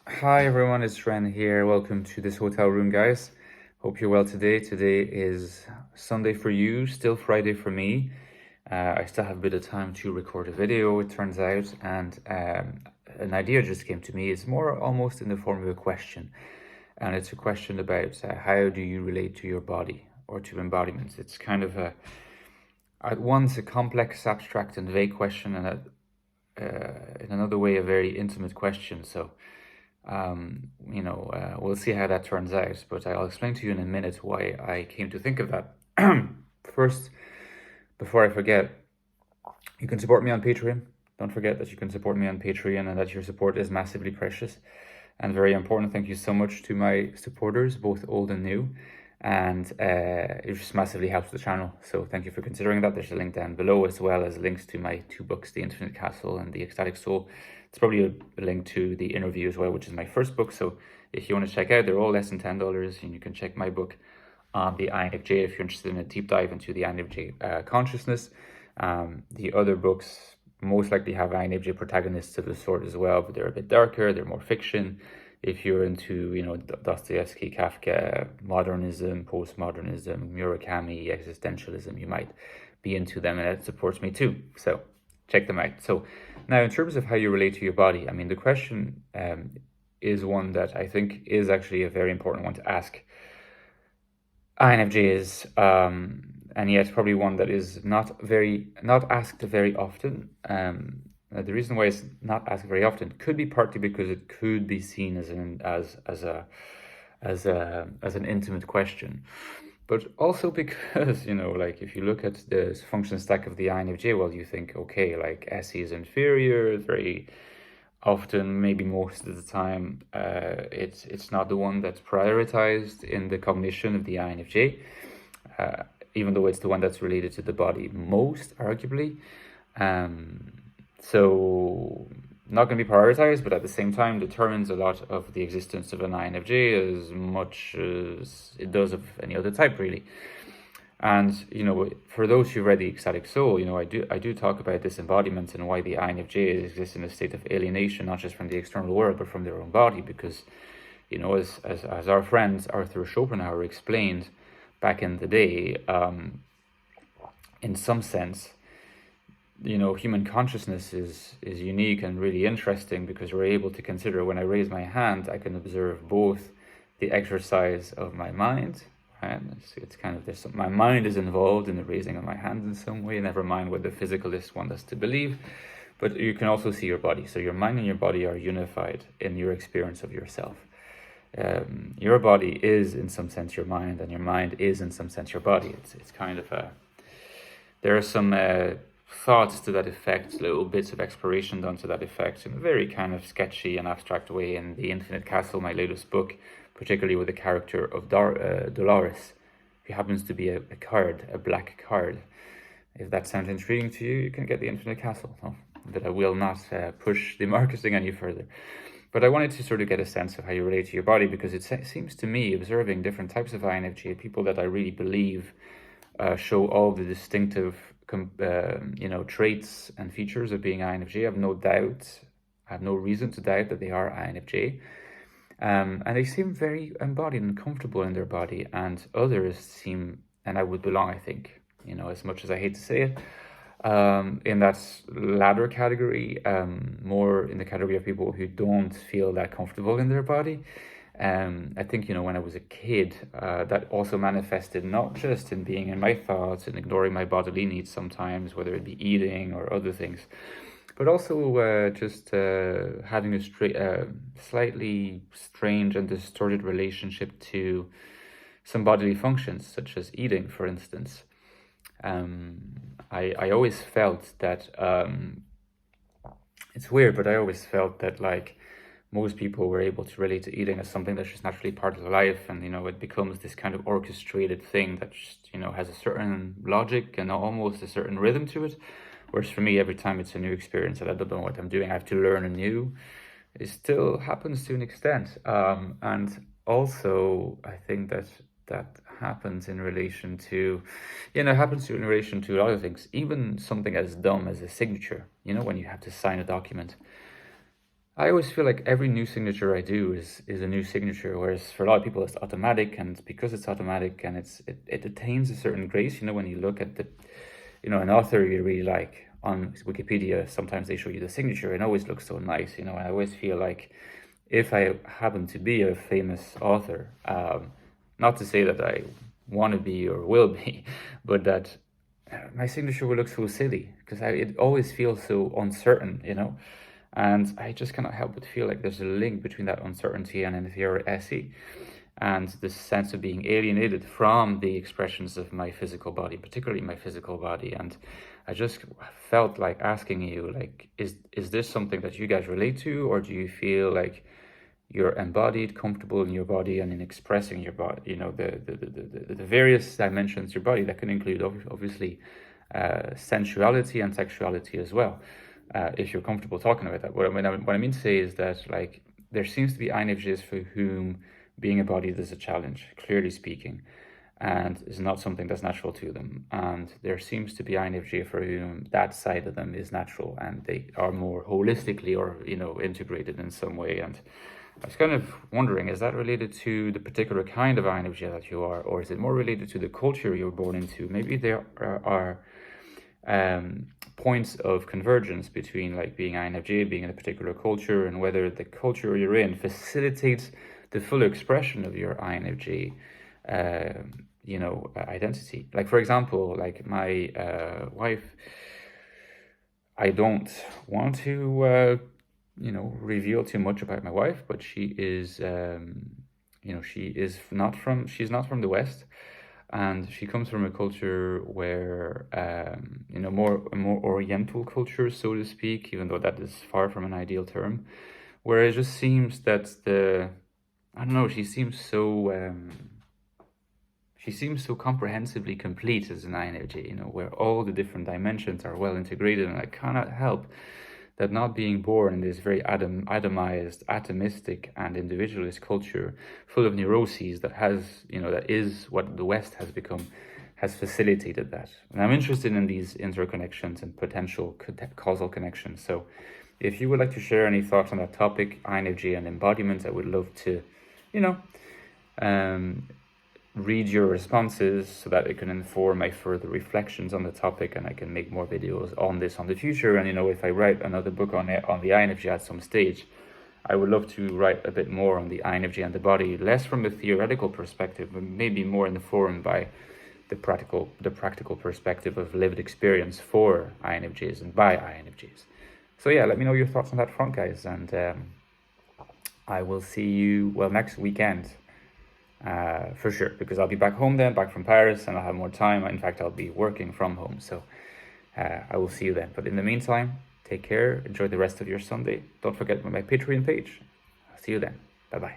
Hi everyone, it's Ren here. Welcome to this hotel room, guys. Hope you're well today. Today is Sunday for you, still Friday for me. I still have a bit of time to record a video, it turns out, and an idea just came to me. It's more almost in the form of a question, and it's a question about how do you relate to your body or to embodiments. It's kind of at once a complex, abstract, and vague question, and in another way, a very intimate question. So we'll see how that turns out, but I'll explain to you in a minute why I came to think of that. First, before I forget, you can support me on Patreon. Don't forget that you can support me on Patreon and that your support is massively precious and very important. Thank you so much to my supporters, both old and new. And it just massively helps the channel. So thank you for considering that. There's a link down below, as well as links to my two books, The Infinite Castle and The Ecstatic Soul. It's probably a link to the interview as well, which is my first book. So if you want to check out, they're all less than $10, and you can check my book on the INFJ if you're interested in a deep dive into the INFJ consciousness. The other books most likely have INFJ protagonists of the sort as well, but they're a bit darker, they're more fiction. If you're into, Dostoevsky, Kafka, modernism, postmodernism, Murakami, existentialism, you might be into them, and that supports me too. So check them out. So now, in terms of how you relate to your body, I mean, the question is one that I think is actually a very important one to ask. INFJs, and yet probably one that is not asked very often. The reason why it's not asked very often could be partly because it could be seen as an intimate question, but also because like if you look at the function stack of the INFJ, well, you think, okay, like SE is inferior, very often, maybe most of the time, it's not the one that's prioritized in the cognition of the INFJ, even though it's the one that's related to the body most, arguably. So not going to be prioritized, but at the same time determines a lot of the existence of an INFJ as much as it does of any other type, really. And for those who've read The Ecstatic Soul, I do talk about this embodiment and why the INFJ exists in a state of alienation, not just from the external world, but from their own body. Because, as our friend Arthur Schopenhauer explained back in the day, in some sense, human consciousness is unique and really interesting because we're able to consider, when I raise my hand, I can observe both the exercise of my mind. And it's kind of my mind is involved in the raising of my hand in some way, never mind what the physicalists want us to believe. But you can also see your body. So your mind and your body are unified in your experience of yourself. Your body is in some sense your mind, and your mind is in some sense your body. It's kind of there are some thoughts to that effect, little bits of exploration done to that effect in a very kind of sketchy and abstract way in The Infinite Castle, my latest book, particularly with the character of Dolores, who happens to be a black card. If that sounds intriguing to you, you can get The Infinite Castle. But I will not push the marketing any further. But I wanted to sort of get a sense of how you relate to your body, because it seems to me, observing different types of INFJ, people that I really believe show all the distinctive traits and features of being INFJ. I have no reason to doubt that they are INFJ. And they seem very embodied and comfortable in their body, and others seem, and I would belong, I think, as much as I hate to say it, in that latter category, more in the category of people who don't feel that comfortable in their body. I think, when I was a kid, that also manifested not just in being in my thoughts and ignoring my bodily needs sometimes, whether it be eating or other things, but also just having a slightly strange and distorted relationship to some bodily functions, such as eating, for instance. I always felt that, it's weird, but I always felt that, like, most people were able to relate to eating as something that's just naturally part of their life, and it becomes this kind of orchestrated thing that just has a certain logic and almost a certain rhythm to it. Whereas for me, every time it's a new experience that I don't know what I'm doing, I have to learn anew. It still happens to an extent, and also I think that happens in relation to, in relation to a lot of things, even something as dumb as a signature. When you have to sign a document. I always feel like every new signature I do is a new signature, whereas for a lot of people it's automatic, and because it's automatic and it attains a certain grace. When you look at an author you really like on Wikipedia, sometimes they show you the signature and it always looks so nice, and I always feel like if I happen to be a famous author, not to say that I want to be or will be, but that my signature will look so silly because it always feels so uncertain, and I just cannot help but feel like there's a link between that uncertainty and if you're SE, and this sense of being alienated from the expressions of my physical body, particularly my physical body. And I just felt like asking you, like, is this something that you guys relate to, or do you feel like you're embodied, comfortable in your body and in expressing your body, the various dimensions of your body that can include obviously sensuality and sexuality as well, if you're comfortable talking about that. What I mean to say is that, like, there seems to be INFJs for whom being embodied is a challenge, clearly speaking, and is not something that's natural to them. And there seems to be INFJ for whom that side of them is natural and they are more holistically or integrated in some way. And I was kind of wondering, is that related to the particular kind of INFJ that you are, or is it more related to the culture you're born into? Maybe there are points of convergence between, like, being INFJ, being in a particular culture, and whether the culture you're in facilitates the full expression of your INFJ identity. Like, for example, like my wife, I don't want to reveal too much about my wife, but she is she's not from the West, and she comes from a culture where a more oriental culture, so to speak, even though that is far from an ideal term, where it just seems that she seems so comprehensively complete as an INFJ, where all the different dimensions are well integrated. And I cannot help that not being born in this very atomized, atomistic and individualist culture full of neuroses that is what the West has become, has facilitated that. And I'm interested in these interconnections and potential causal connections. So if you would like to share any thoughts on that topic, INFJ and embodiment, I would love to read your responses so that it can inform my further reflections on the topic, and I can make more videos on this on the future. And if I write another book on the INFJ at some stage, I would love to write a bit more on the INFJ and the body, less from a theoretical perspective, but maybe more informed by the practical perspective of lived experience for INFJs and by INFJs. So yeah, let me know your thoughts on that front, guys, and I will see you next weekend. For sure, because I'll be back home then, back from Paris, and I'll have more time. In fact, I'll be working from home, so I will see you then. But in the meantime, take care, enjoy the rest of your Sunday. Don't forget my Patreon page. I'll see you then. Bye-bye.